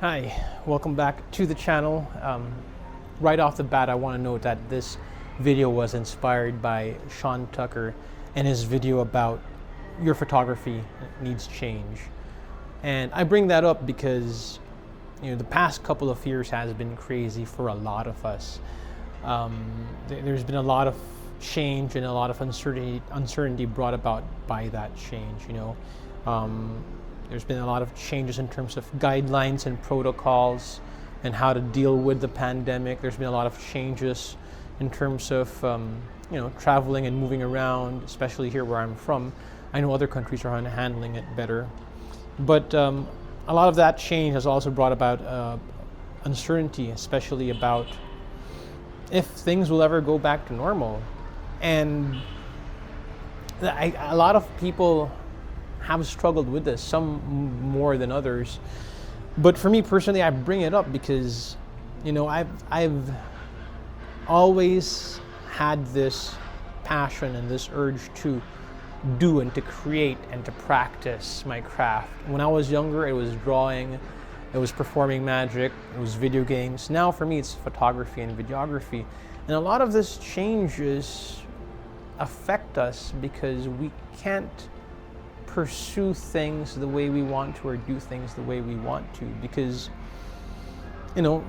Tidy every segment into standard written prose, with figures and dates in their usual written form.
Hi, welcome back to the channel. Right off the bat, I want to note that this video was inspired by Sean Tucker and his video about your photography needs change. And I bring that up because the past couple of years has been crazy for a lot of us. There's been a lot of change and a lot of uncertainty brought about by that change. There's been a lot of changes in terms of guidelines and protocols and how to deal with the pandemic. There's been a lot of changes in terms of traveling and moving around, especially here where I'm from. I know other countries are handling it better. But a lot of that change has also brought about uncertainty, especially about if things will ever go back to normal. And a lot of people have struggled with this, some more than others. But for me personally, I bring it up because, I've always had this passion and this urge to do and to create and to practice my craft. When I was younger, it was drawing, it was performing magic, it was video games. Now for me, it's photography and videography. And a lot of this changes affect us because we can't pursue things the way we want to or do things the way we want to, because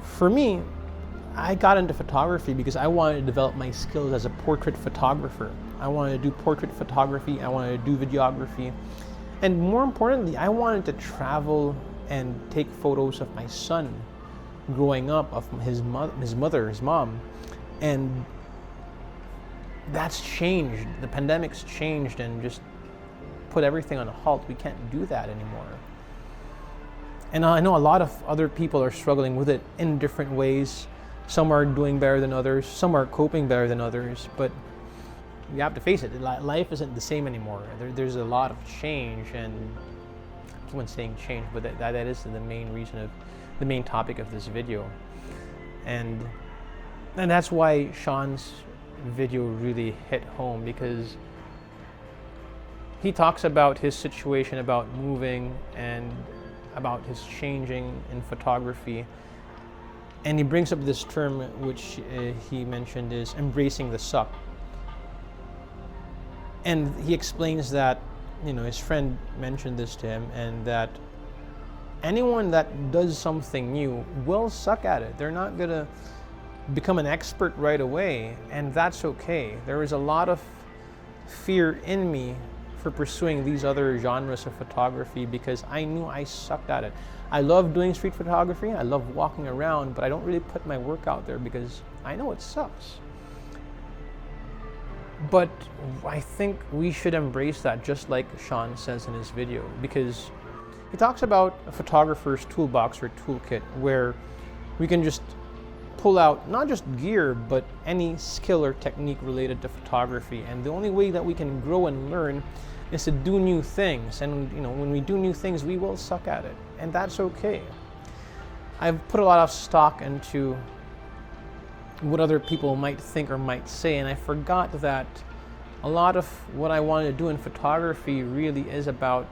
for me, I got into photography because I wanted to develop my skills as a portrait photographer. I wanted to do portrait photography, I wanted to do videography, and more importantly, I wanted to travel and take photos of my son growing up, of his mom, and that's changed. The pandemic's changed and just put everything on a halt. We can't do that anymore. And I know a lot of other people are struggling with it in different ways. Some are doing better than others, some are coping better than others, but you have to face it, life isn't the same anymore. There's a lot of change, and I keep on saying change, but that is the main topic of this video. And that's why Sean's video really hit home, because he talks about his situation, about moving, and about his changing in photography. And he brings up this term, which he mentioned is embracing the suck. And he explains that, his friend mentioned this to him, and that anyone that does something new will suck at it. They're not gonna become an expert right away, and that's okay. There is a lot of fear in me for pursuing these other genres of photography because I knew I sucked at it. I love doing street photography, I love walking around, but I don't really put my work out there because I know it sucks. But I think we should embrace that, just like Sean says in his video, because he talks about a photographer's toolbox or toolkit where we can just pull out not just gear, but any skill or technique related to photography. And the only way that we can grow and learn is to do new things. And when we do new things, we will suck at it, and that's okay. I've put a lot of stock into what other people might think or might say, and I forgot that a lot of what I want to do in photography really is about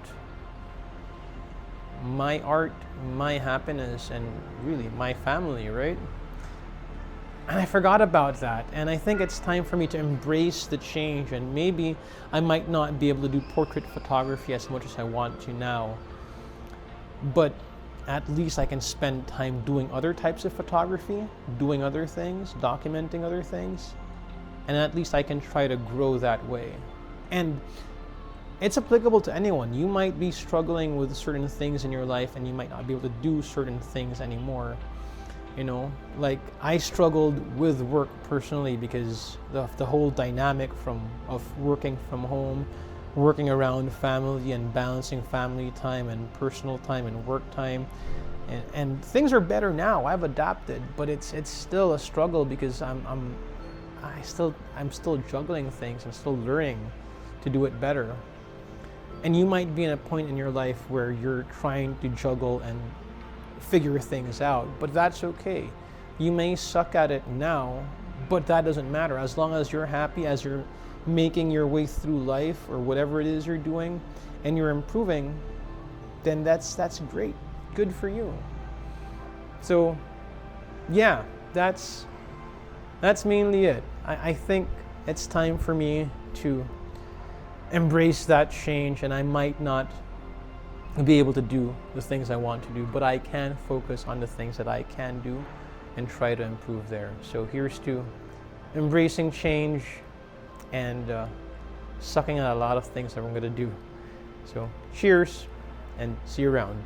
my art, my happiness, and really my family, right? And I forgot about that, and I think it's time for me to embrace the change. And maybe I might not be able to do portrait photography as much as I want to now, but at least I can spend time doing other types of photography, doing other things, documenting other things, and at least I can try to grow that way. And it's applicable to anyone. You might be struggling with certain things in your life and you might not be able to do certain things anymore. Like I struggled with work personally because the whole dynamic of working from home, working around family, and balancing family time and personal time and work time. And things are better now. I've adapted, but it's still a struggle because I'm still juggling things. I'm still learning to do it better. And you might be in a point in your life where you're trying to juggle and figure things out, but that's okay. You may suck at it now, but that doesn't matter. As long as you're happy, as you're making your way through life or whatever it is you're doing, and you're improving, then that's great. Good for you. So yeah, that's mainly it. I think it's time for me to embrace that change, and I might not be able to do the things I want to do, but I can focus on the things that I can do and try to improve there. So here's to embracing change and sucking at a lot of things that I'm going to do. So cheers and see you around.